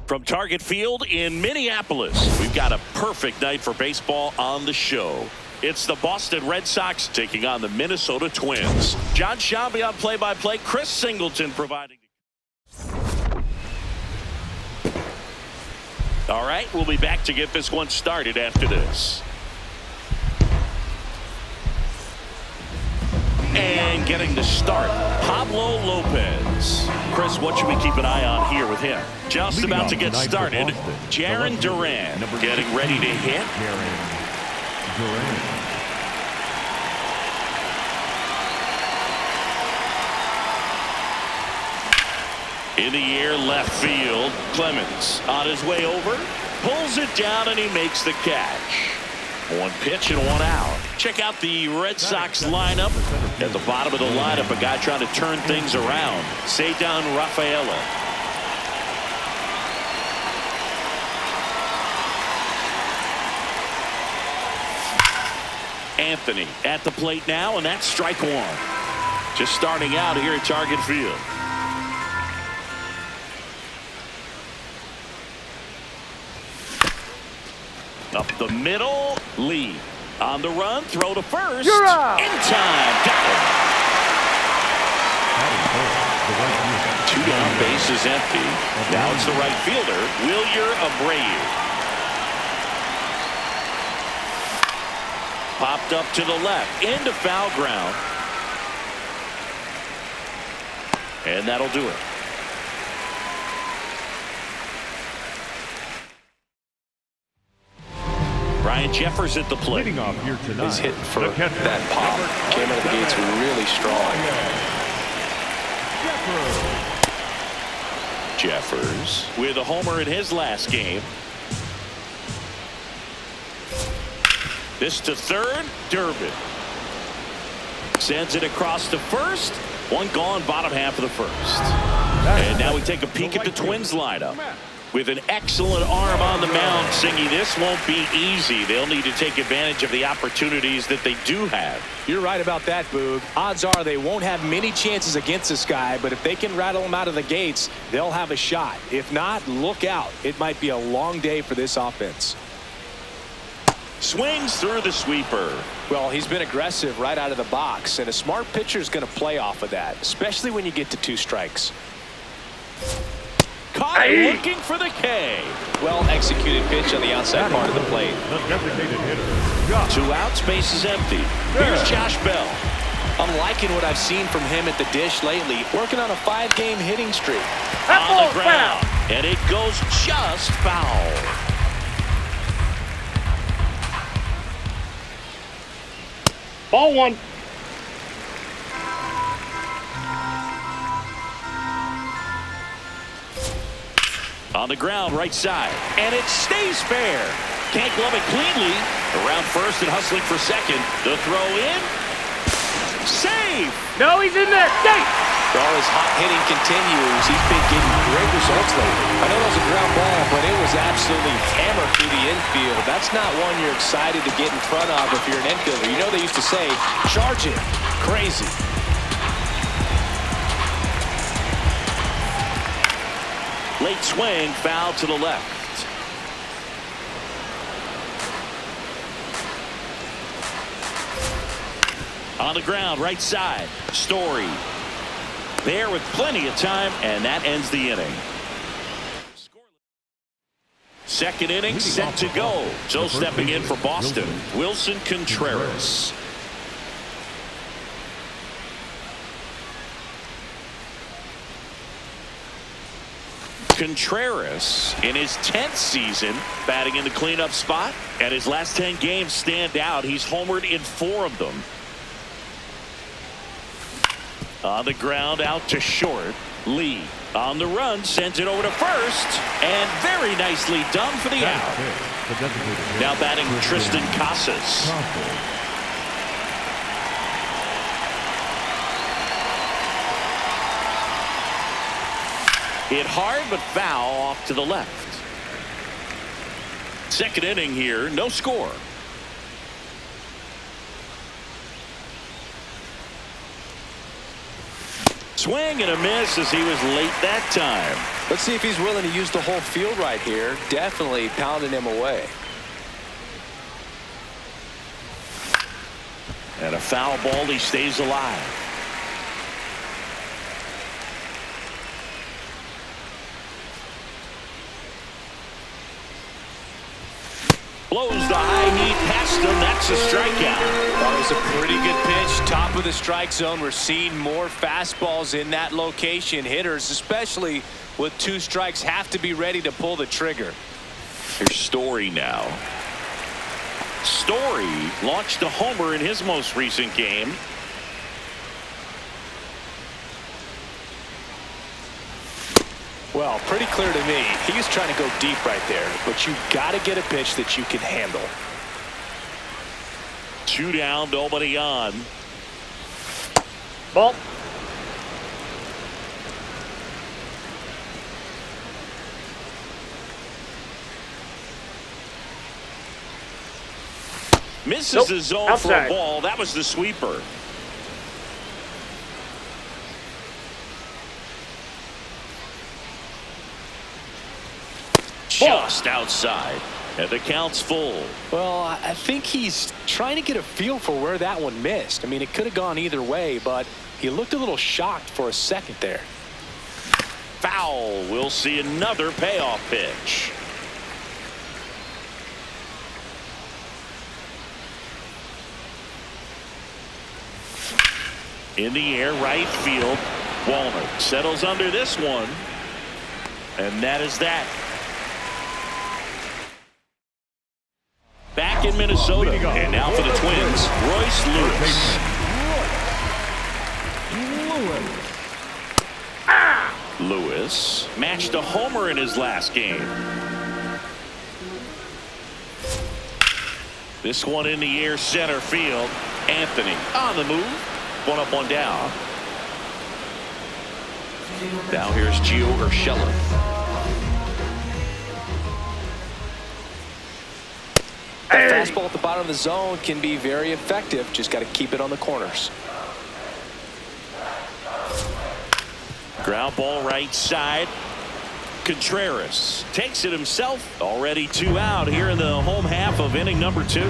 From Target Field in Minneapolis, we've got a perfect night for baseball on the show. It's the Boston Red Sox taking on the Minnesota Twins. John Shelby on play-by-play. Chris Singleton providing. All right, we'll be back to get this one started after this. And getting the start, Pablo Lopez. Chris, what should we keep an eye on here with him? Just about to get started, Jarren Duran getting ready to hit. In the air, left field, Clemens on his way over, pulls it down, and he makes the catch. One pitch and one out. Check out the Red Sox lineup. At the bottom of the lineup, a guy trying to turn things around. Ceddanne Rafaela. Anthony at the plate now, and that's strike one. Just starting out here at Target Field. Up the middle, Lee. On the run, throw to first. You're out. In time. Got him. Two down, base is empty. Now it's the right fielder, Wilyer Abreu. Popped up to the left, into foul ground. And that'll do it. Ryan Jeffers at the plate. Leading off here tonight. He's hitting for that pop. Came out of the gates really strong. Jeffers with a homer in his last game. This to third, Durbin. Sends it across to first. One gone, bottom half of the first. And now we take a peek at the Twins lineup. With an excellent arm on the mound, Singy, this won't be easy. They'll need to take advantage of the opportunities that they do have. You're right about that, Boog. Odds are they won't have many chances against this guy, but if they can rattle him out of the gates, they'll have a shot. If not, look out. It might be a long day for this offense. Swings through the sweeper. Well, he's been aggressive right out of the box, and a smart pitcher is going to play off of that, especially when you get to 2 strikes. Caught looking for the K. Well executed pitch on the outside part of the plate. The designated hitter. 2 outs, base is empty. Here's Josh Bell. I'm liking what I've seen from him at the dish lately, working on a 5-game hitting streak. On the ground, and it goes just foul. Ball 1. On the ground, right side, and it stays fair. Can't glove it cleanly. Around first and hustling for second. The throw in. Save. No, he's in there. Safe. Well, his hot hitting continues. He's been getting great results lately. I know that was a ground ball, but it was absolutely hammered through the infield. That's not one you're excited to get in front of if you're an infielder. You know they used to say, charge it. Crazy. Late swing, foul to the left. On the ground, right side. Story. There with plenty of time, and that ends the inning. Second inning set to go. So stepping in for Boston, Wilson Contreras. Contreras in his 10th season batting in the cleanup spot, and his last 10 games stand out. He's homered in 4 of them. On the ground, out to short. Lee on the run, sends it over to first, and very nicely done for the out. Now batting Tristan Casas. Hit hard but foul off to the left. Second inning here, no score. Swing and a miss as he was late that time. Let's see if he's willing to use the whole field right here. Definitely pounding him away. And a foul ball, he stays alive. Blows the high heat past him. That's a strikeout. That was a pretty good pitch. Top of the strike zone. We're seeing more fastballs in that location. Hitters, especially with 2 strikes, have to be ready to pull the trigger. Here's Story now. Story launched a homer in his most recent game. Well, pretty clear to me. He was trying to go deep right there, but you got to get a pitch that you can handle. 2 down, nobody on. Ball. Misses the zone for a Outside. ball. That was the sweeper. Just outside. And the count's full. Well, I think he's trying to get a feel for where that one missed. I mean, it could have gone either way, but he looked a little shocked for a second there. Foul. We'll see another payoff pitch. In the air, right field. Walner settles under this one. And that is that. Back in Minnesota. And now for the Twins, Royce Lewis. Lewis matched a homer in his last game. This one in the air, center field. Anthony on the move. 1 up, 1 down. Now here's Gio Urshela. Fastball at the bottom of the zone can be very effective. Just got to keep it on the corners. Ground ball right side. Contreras takes it himself. Already 2 out here in the home half of inning number 2.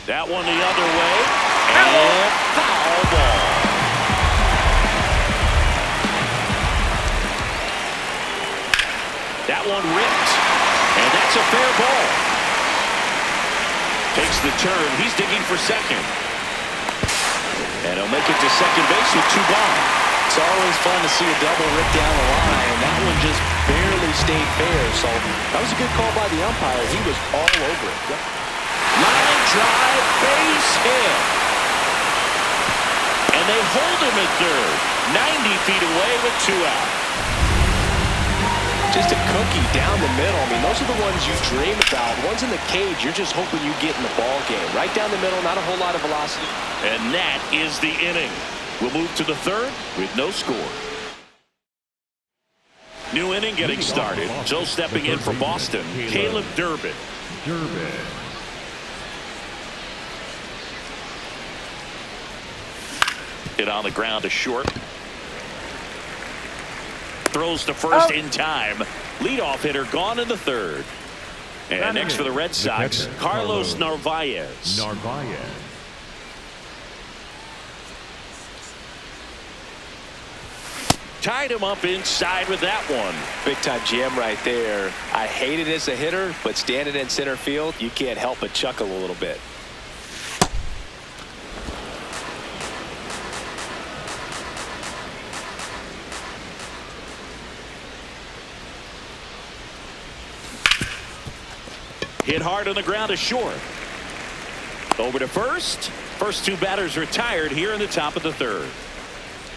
That one the other way. And foul ball. That one ripped. And that's a fair ball. Takes the turn. He's digging for second. And he'll make it to second base with 2 gone. It's always fun to see a double rip down the line, and that one just barely stayed fair. So that was a good call by the umpire. He was all over it. Line drive, base hit. And they hold him at third. 90 feet away with 2 out. Just a cookie down the middle. I mean, those are the ones you dream about. Ones in the cage, you're just hoping you get in the ball game. Right down the middle, not a whole lot of velocity. And that is the inning. We'll move to the third with no score. New inning getting started. So stepping in for Boston, Caleb Durbin. Hit on the ground to short. Throws to first in time. Leadoff hitter gone in the third. And next for the Red Sox, Carlos Narvaez. Tied him up inside with that one. Big time jam right there. I hate it as a hitter, but standing in center field, you can't help but chuckle a little bit. Hit hard on the ground to short. Over to first. First 2 batters retired here in the top of the third.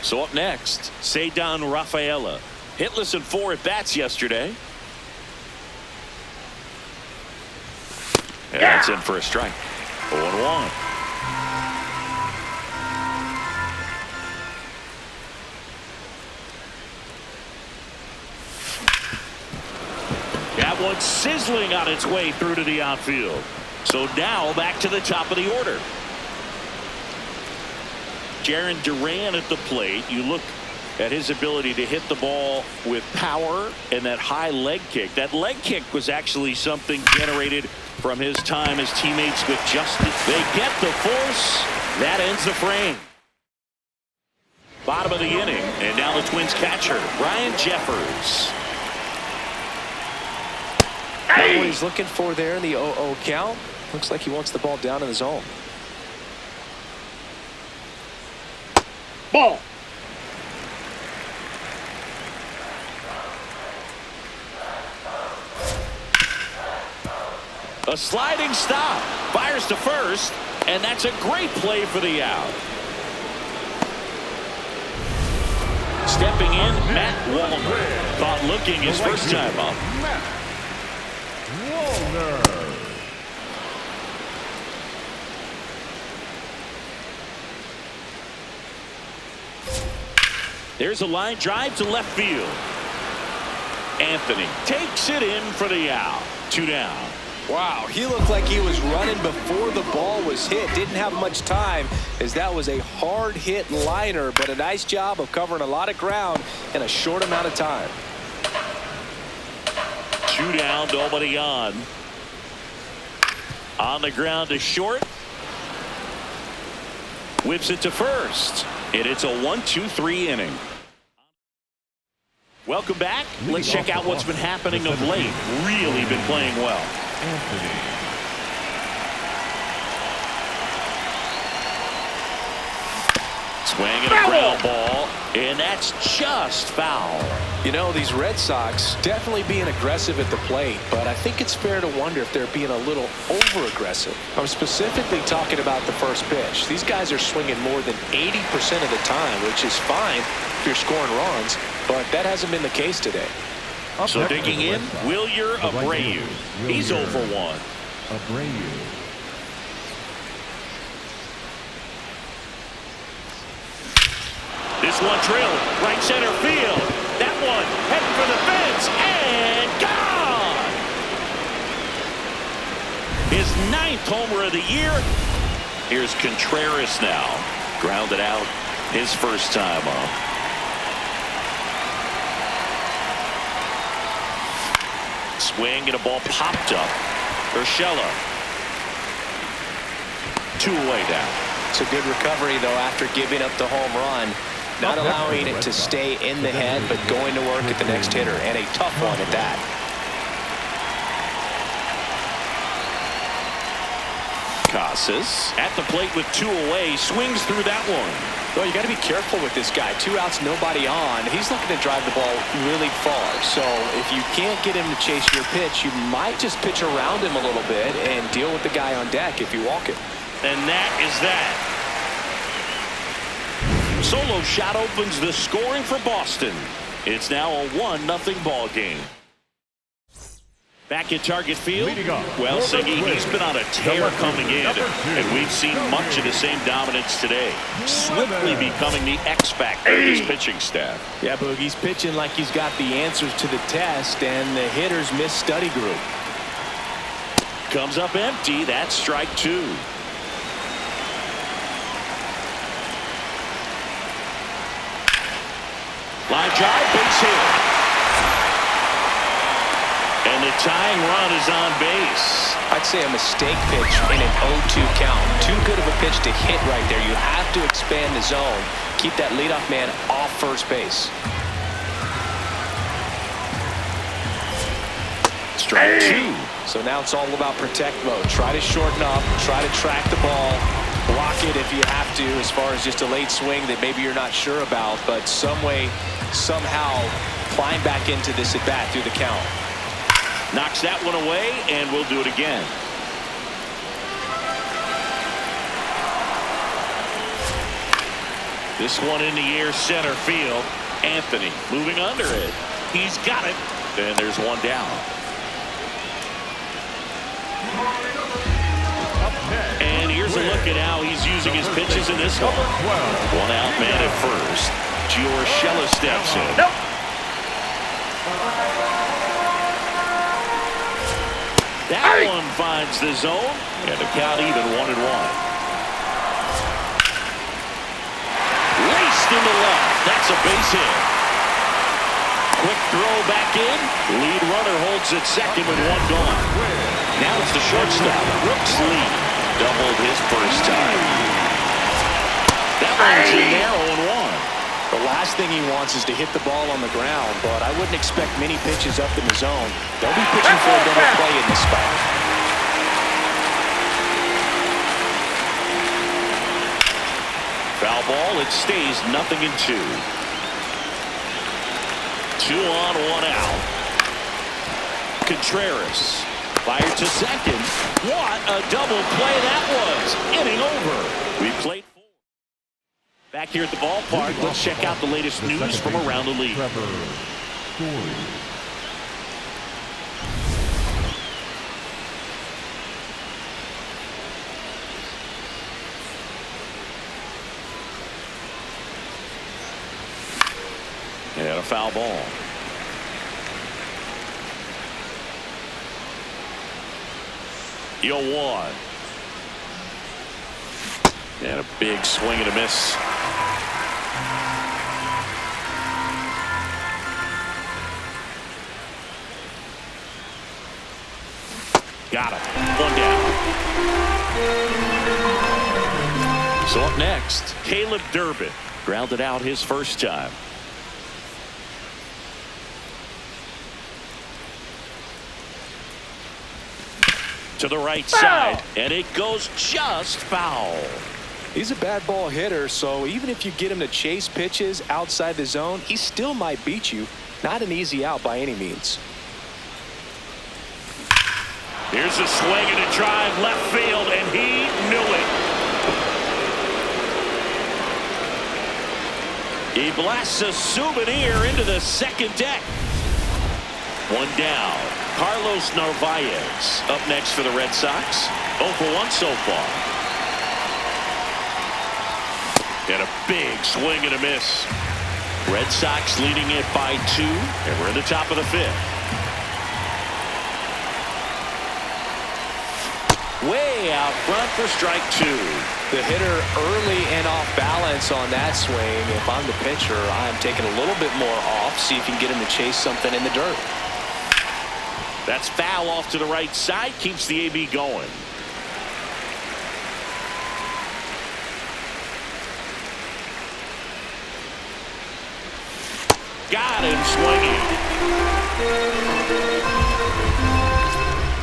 So up next, Ceddanne Rafaela. Hitless in 4 at-bats yesterday. And that's in for a strike. 0-1. That one sizzling on its way through to the outfield. So now back to the top of the order. Jarren Duran at the plate. You look at his ability to hit the ball with power and that high leg kick. That leg kick was actually something generated from his time as teammates with Justin. They get the force. That ends the frame. Bottom of the inning, and now the Twins catcher, Ryan Jeffers. Hey! What he's looking for there in the 0-0 count. Looks like he wants the ball down in the zone. Ball. A sliding stop. Fires to first, and that's a great play for the out. Stepping in, Matt Wallner. Caught looking his first time up. Matt Wallner. There's a line drive to left field. Anthony takes it in for the out. 2 down. Wow, he looked like he was running before the ball was hit. Didn't have much time as that was a hard hit liner, but a nice job of covering a lot of ground in a short amount of time. 2 down, nobody on. On the ground to short. Whips it to first. And it's a 1-2-3 inning. Welcome back. Let's check out what's been happening of late. Really been playing well. Anthony. Swing and a ground ball, and that's just foul. You know, these Red Sox definitely being aggressive at the plate, but I think it's fair to wonder if they're being a little over-aggressive. I'm specifically talking about the first pitch. These guys are swinging more than 80% of the time, which is fine if you're scoring runs, but that hasn't been the case today. So digging in, Wilyer Abreu. He's 0 for 1. Abreu. This one drilled right center field. That one heading for the fence and gone. His 9th homer of the year. Here's Contreras now. Grounded out his first time up. Swing and a ball popped up. Urshela. 2 away down. It's a good recovery, though, after giving up the home run. Not allowing it to stay in the head, but going to work at the next hitter, and a tough one at that. Casas at the plate with 2 away, swings through that one. Well, you got to be careful with this guy. 2 outs, nobody on. He's looking to drive the ball really far. So if you can't get him to chase your pitch, you might just pitch around him a little bit and deal with the guy on deck if you walk it. And that is that. Solo shot opens the scoring for Boston. It's now a 1-0 ball game. Back at Target Field. Well, Siggy, he's been on a tear coming in, and we've seen much of the same dominance today. Swiftly becoming the X factor of his pitching staff. Yeah, Boogie's pitching like he's got the answers to the test, and the hitters miss study group. Comes up empty. That's strike 2. Line drive, base hit. And the tying run is on base. I'd say a mistake pitch in an 0-2 count. Too good of a pitch to hit right there. You have to expand the zone. Keep that leadoff man off first base. Strike 2. So now it's all about protect mode. Try to shorten up. Try to track the ball. Block it if you have to, as far as just a late swing that maybe you're not sure about. But some way, somehow, climb back into this at bat through the count. Knocks that one away, and we'll do it again. This one in the air, center field. Anthony moving under it. He's got it. And there's one down. And here's a look at how he's using his pitches in this one. 1 out man at first. Gio Urshela steps in. Nope. That one finds the zone, and the count even 1-1. into left. That's a base hit. Quick throw back in. Lead runner holds at second with one gone. Now it's the shortstop, Brooks Lee. Doubled his first time. That one's in there, 0-1. The last thing he wants is to hit the ball on the ground, but I wouldn't expect many pitches up in the zone. They'll be pitching for a double play in this spot. Foul ball, it stays 0-2. 2 on, 1 out. Contreras fired to second. What a double play that was. Inning over. We played four. Back here at the ballpark, let's check out the latest news from around the league. Trevor Story. And a foul ball. Yo, 1. And a big swing and a miss. Got him. 1 down. So up next, Caleb Durbin grounded out his first time. To the right side, and it goes just foul. He's a bad ball hitter, so even if you get him to chase pitches outside the zone, he still might beat you. Not an easy out by any means. Here's a swing and a drive left field, and he knew it. He blasts a souvenir into the second deck. 1 down. Carlos Narvaez up next for the Red Sox. 0 for 1 so far. And a big swing and a miss. Red Sox leading it by 2, and we're in the top of the 5th. Way out front for strike 2. The hitter early and off balance on that swing. If I'm the pitcher, I'm taking a little bit more off, see if you can get him to chase something in the dirt. That's foul off to the right side, keeps the AB going. Got him swinging.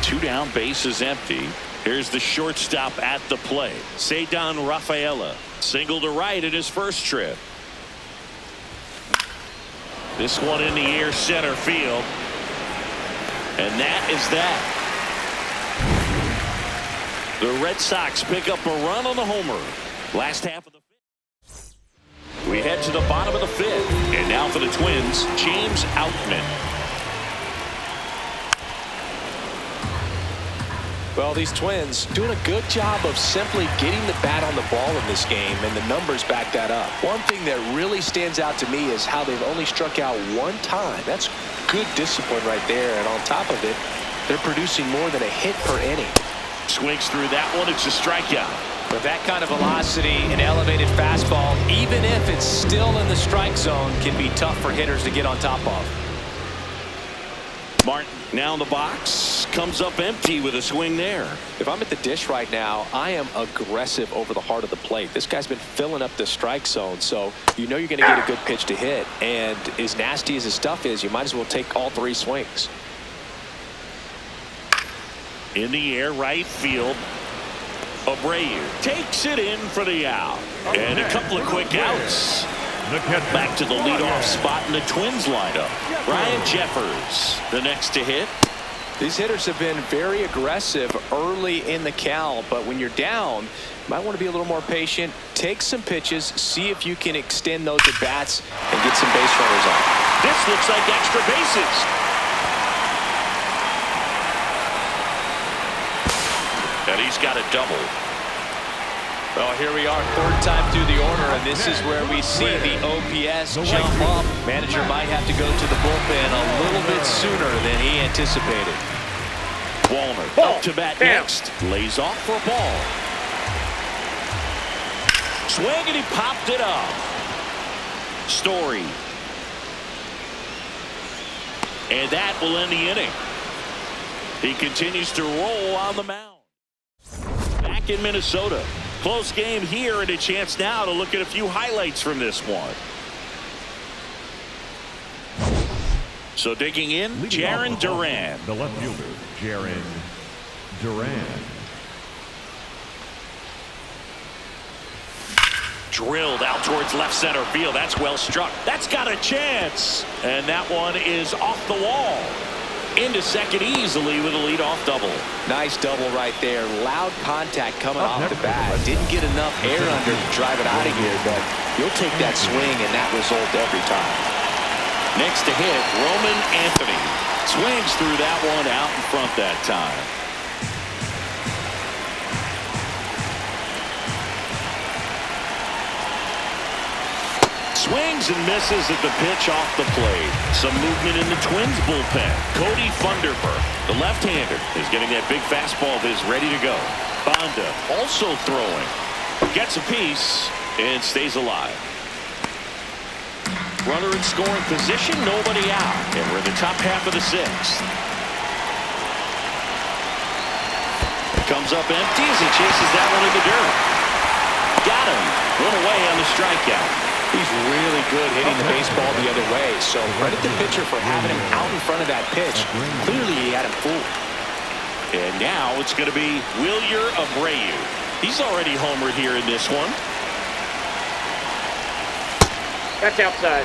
2 down, base is empty. Here's the shortstop at the plate. Ceddanne Rafaela, single to right in his first trip. This one in the air, center field. And that is that. The Red Sox pick up a run on the homer. Last half of the 5th. We head to the bottom of the 5th. And now for the Twins, James Outman. Well, these Twins doing a good job of simply getting the bat on the ball in this game, and the numbers back that up. One thing that really stands out to me is how they've only struck out 1 time. That's good discipline right there, and on top of it, they're producing more than a hit per inning. Swings through that one. It's a strikeout. With that kind of velocity, an elevated fastball, even if it's still in the strike zone, can be tough for hitters to get on top of. Martin now in the box, comes up empty with a swing there. If I'm at the dish right now, I am aggressive over the heart of the plate. This guy's been filling up the strike zone, so you know you're going to get a good pitch to hit. And as nasty as his stuff is, you might as well take all 3 swings. In the air, right field. Abreu takes it in for the out. And a couple of quick outs. Back to the leadoff spot in the Twins lineup. Ryan Jeffers, the next to hit. These hitters have been very aggressive early in the count, but when you're down, you might want to be a little more patient. Take some pitches, see if you can extend those at bats and get some base runners on. This looks like extra bases. And he's got a double. Well, here we are, 3rd time through the order, and this is where we see the OPS jump up. Manager might have to go to the bullpen a little bit sooner than he anticipated. Wallner up to bat next. Lays off for a ball. Swing, and he popped it up. Story. And that will end the inning. He continues to roll on the mound. Back in Minnesota. Close game here, and a chance now to look at a few highlights from this one. So digging in, Jarren Duran. The left fielder, Jarren Duran. Drilled out towards left center field. That's well struck. That's got a chance. And that one is off the wall. Into second easily with a leadoff double. Nice double right there. Loud contact coming off the bat. Didn't get enough air under to drive it out of here, but you'll take that swing and that result every time. Next to hit, Roman Anthony. Swings through that one out in front that time. Swings and misses at the pitch off the plate. Some movement in the Twins bullpen. Cody Funderburk, the left-hander, is getting that big fastball of his ready to go. Banda also throwing. Gets a piece and stays alive. Runner in scoring position, nobody out. And we're in the top half of the sixth. Comes up empty as he chases that one in the dirt. Got him. One away on the strikeout. He's really good hitting the baseball the other way, so credit the pitcher for having him out in front of that pitch. Clearly he had him fooled. And now it's going to be Wilyer Abreu. He's already homered here in this one. That's outside.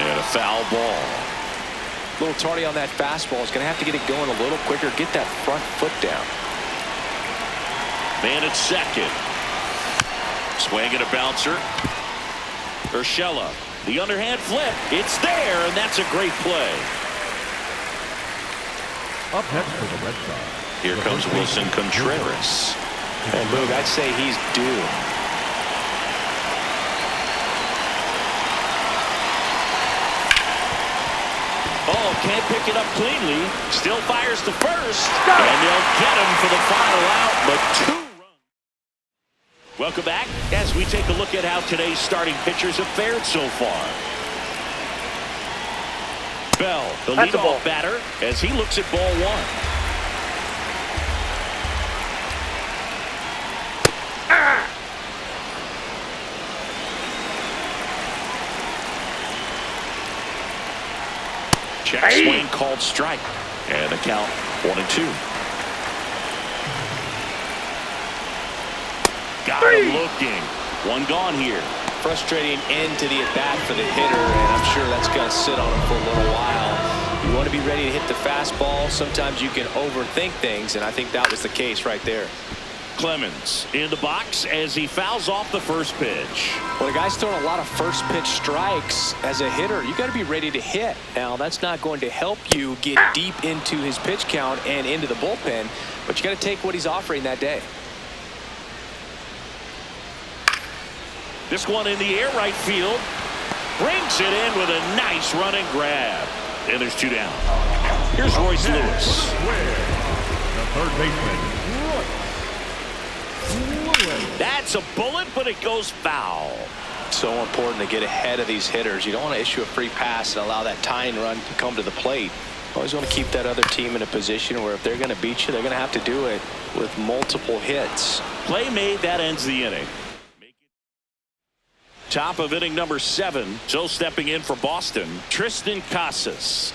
And a foul ball. A little tardy on that fastball. Is going to have to get it going a little quicker. Get that front foot down. Man at second. Swing and a bouncer. Urshela. The underhand flip. It's there, and that's a great play. Up next for the Red Sox. Here comes Wilson Contreras. And Boog, I'd say he's due. Oh, can't pick it up cleanly. Still fires to first. And they'll get him for the final out, but 2 runs. Welcome back as we take a look at how today's starting pitchers have fared so far. Bell, the leadoff batter, as he looks at ball one. Check swing called strike. And the count 1-2. Got him looking. One gone here. Frustrating end to the at-bat for the hitter, and I'm sure that's going to sit on him for a little while. You want to be ready to hit the fastball. Sometimes you can overthink things, and I think that was the case right there. Clemens in the box as he fouls off the first pitch. Well, the guy's throwing a lot of first pitch strikes. As a hitter, you got to be ready to hit. Now, that's not going to help you get deep into his pitch count and into the bullpen, but you got to take what he's offering that day. This one in the air right field. Brings it in with a nice running grab. And there's 2 down. Here's Royce Lewis. The third baseman, That's a bullet, but it goes foul. So important to get ahead of these hitters. You don't want to issue a free pass and allow that tying run to come to the plate. Always want to keep that other team in a position where if they're going to beat you, they're going to have to do it with multiple hits. Play made, that ends the inning. Top of inning number 7. So stepping in for Boston, Triston Casas.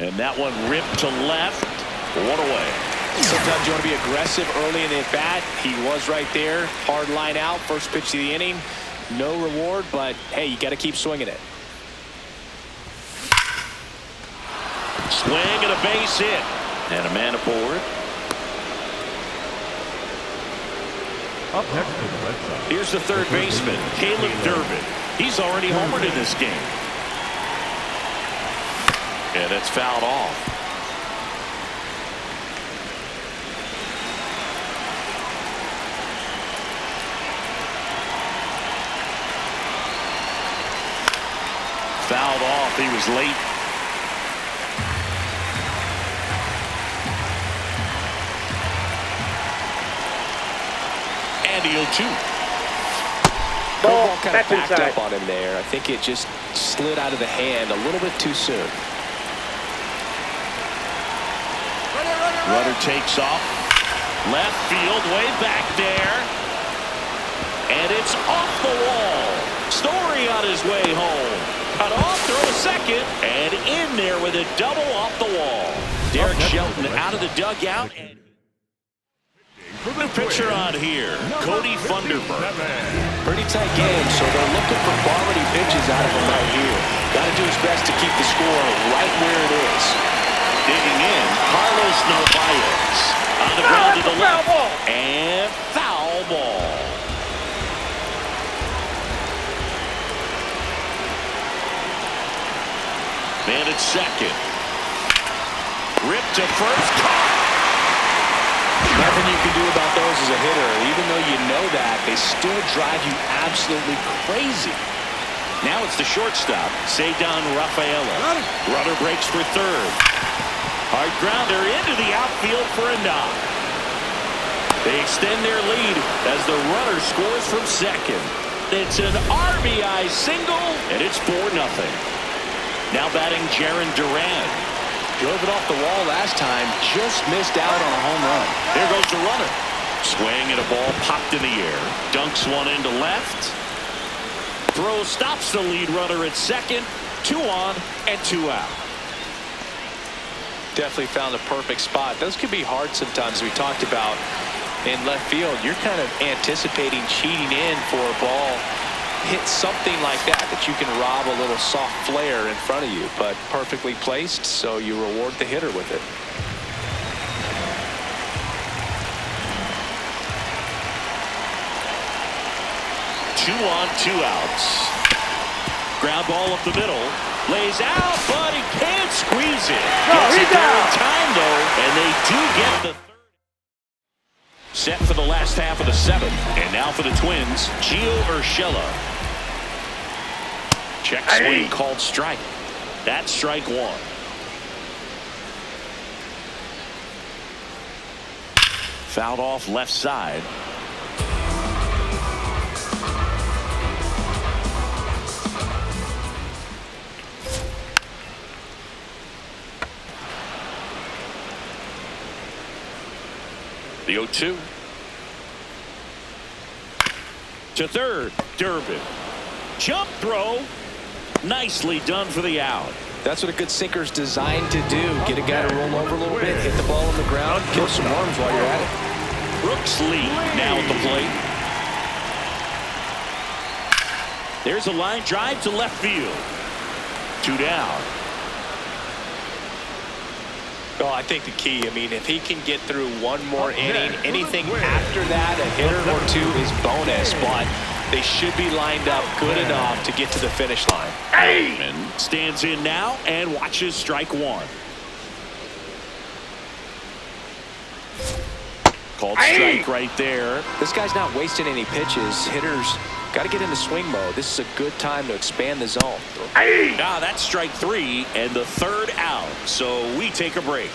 And that one ripped to left. One away. Sometimes you want to be aggressive early in the at-bat. He was right there. Hard line out. First pitch of the inning. No reward, but hey, you got to keep swinging it. Swing and a base hit. And a man aboard. up next for the Red Sox. Here's the third baseman, Caleb Durbin. He's already homered in this game. And it's fouled off. Fouled off he was late. And he'll two. Ball, Curveball kind of that's backed inside. up on him there. I think it just slid out of the hand a little bit too soon. Runner takes off. Left field, way back there. And it's off the wall. Story on his way home. Cut off, throw to second. And in there with a double off the wall. Derek Shelton out of the dugout. And the pitcher on here, Cody Funderburk. Pretty tight game, so they're looking for quality pitches out of him right here. Got to do his best to keep the score right where it is. Digging in, Carlos Narvaez. On the ground to the left. Ball. And foul ball. Man at second. Ripped to first. Nothing you can do about those as a hitter. Even though you know that, they still drive you absolutely crazy. Now it's the shortstop, Ceddanne Rafaela. Runner breaks for third. Hard grounder into the outfield for a knock. They extend their lead as the runner scores from second. It's an RBI single, and it's 4-0. Now batting Jarren Duran. Drove it off the wall last time, just missed out on a home run. There goes the runner. Swing and a ball popped in the air. Dunks one into left. Throw stops the lead runner at second. 2 on and 2 out. Definitely found a perfect spot. Those can be hard sometimes. We talked about in left field. You're kind of anticipating cheating in for a ball. Hit something like that you can rob a little soft flare in front of you, but perfectly placed, so you reward the hitter with it. Two on, 2 outs. Ground ball up the middle. Lays out, but he can't squeeze it. Gets it there in time, though, and they do get the third. Set for the last half of the 7th. And now for the Twins, Gio Urshela. Check swing called strike. That's strike 1. Fouled off left side. The 0-2. To third, Durbin. Jump throw. Nicely done for the out. That's what a good sinker's designed to do. Get a guy to roll over a little bit, hit the ball on the ground, kill some worms while you're at it. Brooks Lee now at the plate. There's a line drive to left field. 2 down. Well, I think the key, I mean, if he can get through one more inning, anything after that, a hitter or two is bonus, but they should be lined up good enough to get to the finish line. Heyman stands in now and watches strike 1. Called strike right there. This guy's not wasting any pitches. Hitters got to get into swing mode. This is a good time to expand the zone. Now that's strike 3 and the 3rd out. So we take a break.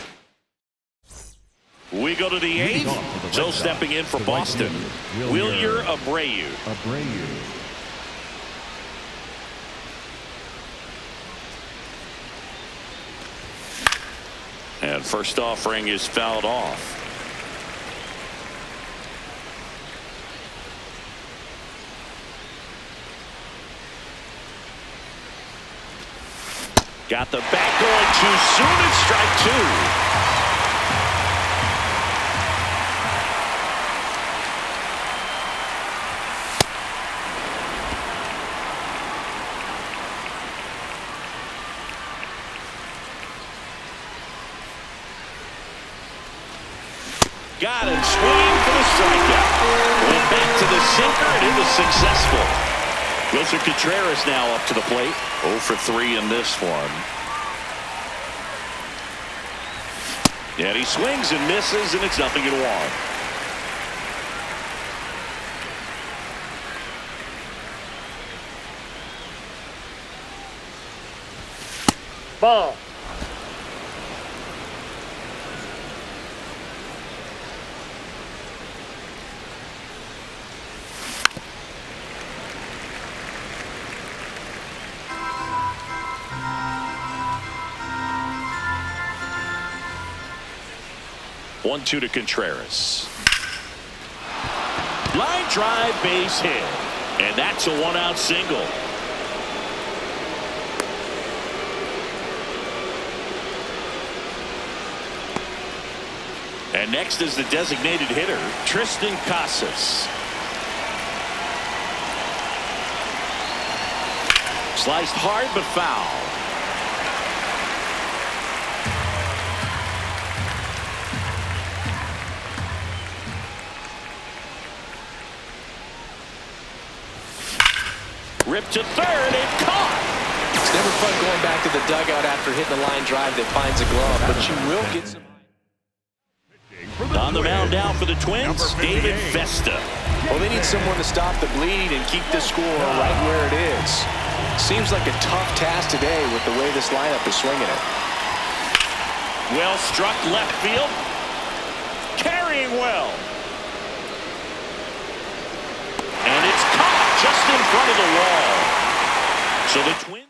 We go to the 8th. So stepping in for Boston, Wilyer Abreu. And first offering is fouled off. Got the bat going too soon. It's strike 2. Got him swinging for the strikeout. Went back to the sinker, and it was successful. Wilson Contreras now up to the plate. 0 for 3 in this one. And he swings and misses, and it's 0-1. Ball. One-two to Contreras. Line drive, base hit. And that's a one-out single. And next is the designated hitter, Triston Casas. Sliced hard but foul. Ripped to third and caught. It's never fun going back to the dugout after hitting the line drive that finds a glove, but you will get some. On the mound now for the Twins, David Vesta. Well, they need someone to stop the bleed and keep the score right where it is. Seems like a tough task today with the way this lineup is swinging it. Well struck left field. Carrying well. And it's caught just in front of the wall. So the Twins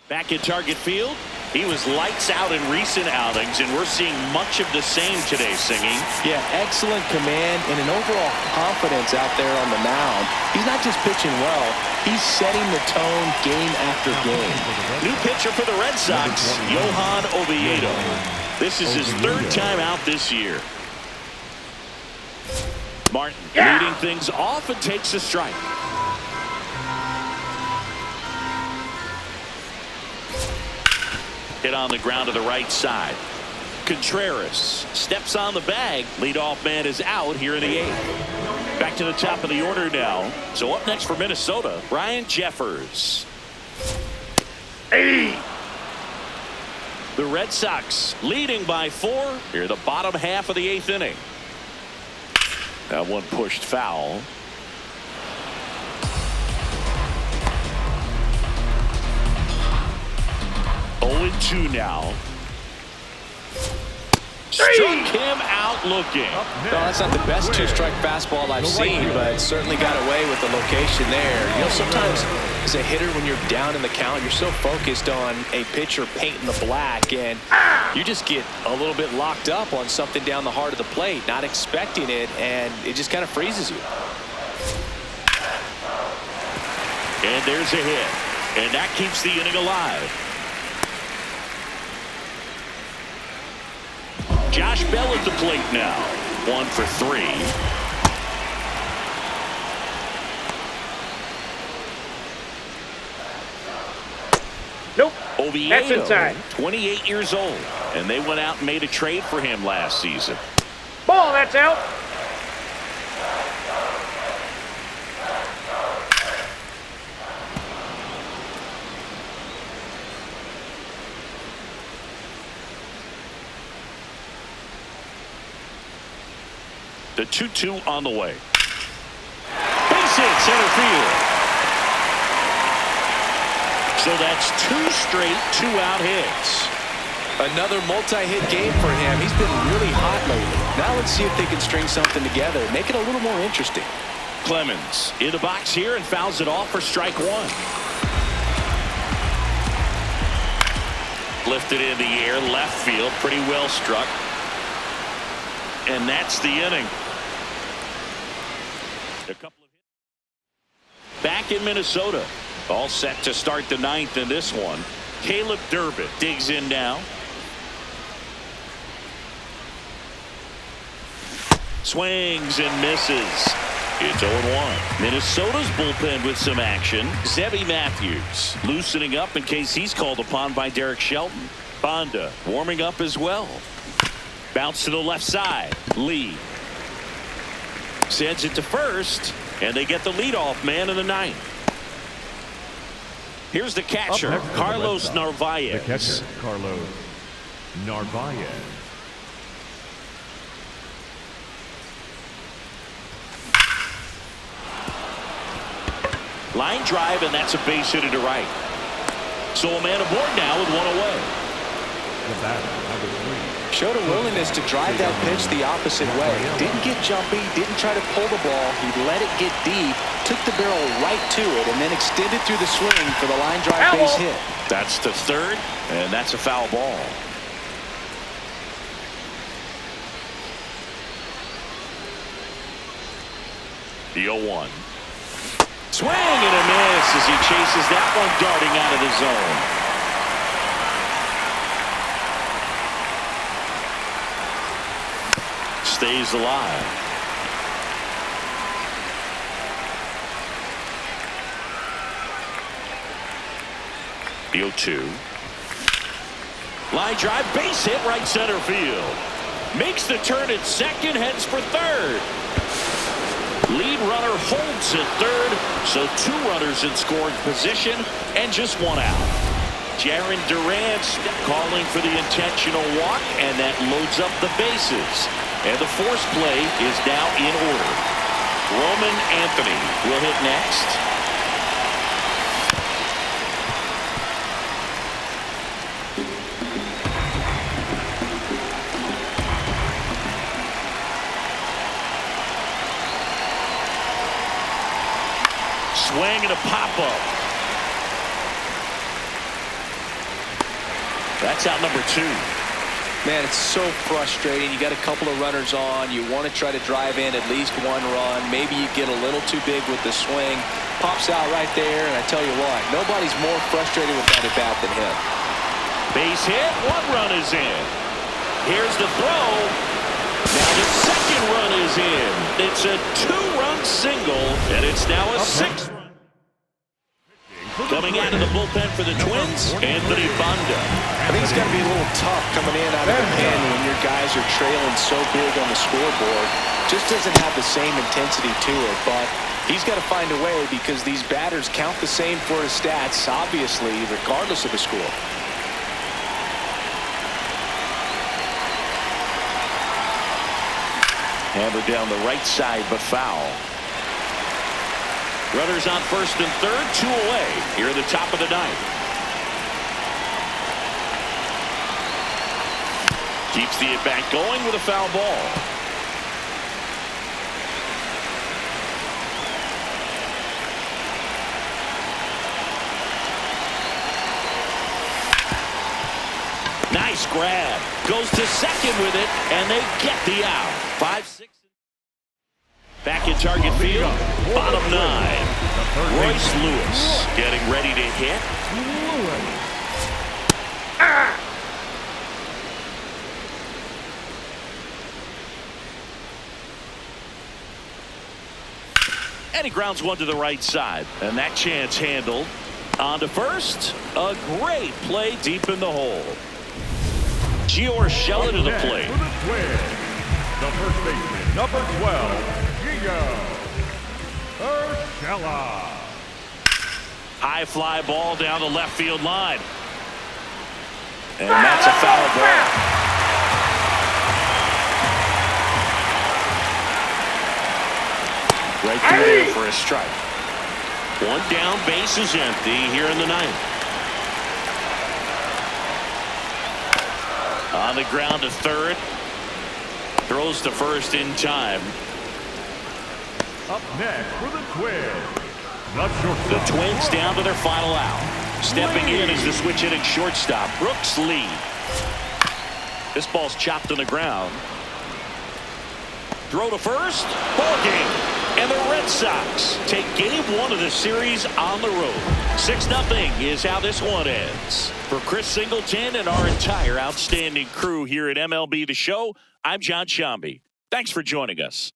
back at Target Field. He was lights out in recent outings, and we're seeing much of the same today, Singing. Yeah, excellent command and an overall confidence out there on the mound. He's not just pitching well, he's setting the tone game after game. New pitcher for the Red Sox, Johan Oviedo. This is his third time out this year. Martin leading things off and takes a strike. Hit on the ground to the right side. Contreras steps on the bag. Leadoff man is out here in the eighth. Back to the top of the order now. So up next for Minnesota, Ryan Jeffers. The Red Sox leading by 4 here the bottom half of the eighth inning. That one pushed foul. 0-2 now. Struck him out looking. No, that's not the best two-strike fastball I've seen, but certainly got away with the location there. You know, sometimes as a hitter, when you're down in the count, you're so focused on a pitcher painting the black, and you just get a little bit locked up on something down the heart of the plate, not expecting it, and it just kind of freezes you. And there's a hit, and that keeps the inning alive. Josh Bell at the plate now. 1 for 3. Nope. Oviedo, That's inside. 28 years old, and they went out and made a trade for him last season. Ball, that's out. The 2-2 on the way. Base hit center field. So that's 2 straight 2-out hits. Another multi-hit game for him. He's been really hot lately. Now let's see if they can string something together, make it a little more interesting. Clemens in the box here and fouls it off for strike 1. Lifted in the air, left field, pretty well struck. And that's the inning. A couple of hits. Back in Minnesota, all set to start the 9th in this one. Caleb Durbin digs in now. Swings and misses. It's 0-1. Minnesota's bullpen with some action. Zebby Matthews loosening up in case he's called upon by Derek Shelton. Bonda warming up as well. Bounce to the left side. Lee sends it to first, and they get the leadoff man in the 9th. Here's the catcher, Carlos Narvaez. The catcher, Carlos Narvaez. Line drive, and that's a base hit to right. So a man aboard now with one away. The batter, number 3. Showed a willingness to drive that pitch the opposite way. Didn't get jumpy, didn't try to pull the ball. He let it get deep, took the barrel right to it, and then extended through the swing for the line drive base hit. That's to third, and that's a foul ball. The 0-1. Swing and a miss as he chases that one darting out of the zone. Stays alive. The 0-2. Line drive, base hit, right center field. Makes the turn at second, heads for third. Lead runner holds at third, so 2 runners in scoring position and just 1 out. Jarren Duran calling for the intentional walk, and that loads up the bases. And the force play is now in order. Roman Anthony will hit next. Swing and a pop-up. That's out number 2. Man, it's so frustrating. You got a couple of runners on. You want to try to drive in at least 1 run. Maybe you get a little too big with the swing. Pops out right there, and I tell you what, nobody's more frustrated with that at bat than him. Base hit, 1 run is in. Here's the throw. Now the second run is in. It's a 2-run single, and it's now a 6-run. Coming out of the bullpen for the Twins, Anthony Banda. I think it's got to be a little tough coming in out of the pen when your guys are trailing so big on the scoreboard. Just doesn't have the same intensity to it, but he's got to find a way because these batters count the same for his stats, obviously, regardless of the score. Hammered down the right side, but foul. Runners on first and third, 2 away here at the top of the 9th. Keeps the at-bat going with a foul ball. Nice grab. Goes to second with it, and they get the out. 5-6. Back in target field, bottom 9. Royce Lewis getting ready to hit. And he grounds one to the right side. And that chance handled. On to first. A great play deep in the hole. Gio Urshela to the plate. The first baseman, number 12, Gio Urshela. High fly ball down the left field line. And that's a foul ball. Right through there for a strike. 1 down, base is empty here in the 9th. On the ground to third. Throws to first in time. Up next for the Twins, the Twins down to their final out. Stepping in is the switch hitting shortstop, Brooks Lee. This ball's chopped on the ground. Throw to first. Ball game. And the Red Sox take game 1 of the series on the road. 6-0 is how this one ends. For Chris Singleton and our entire outstanding crew here at MLB The Show, I'm John Sciambi. Thanks for joining us.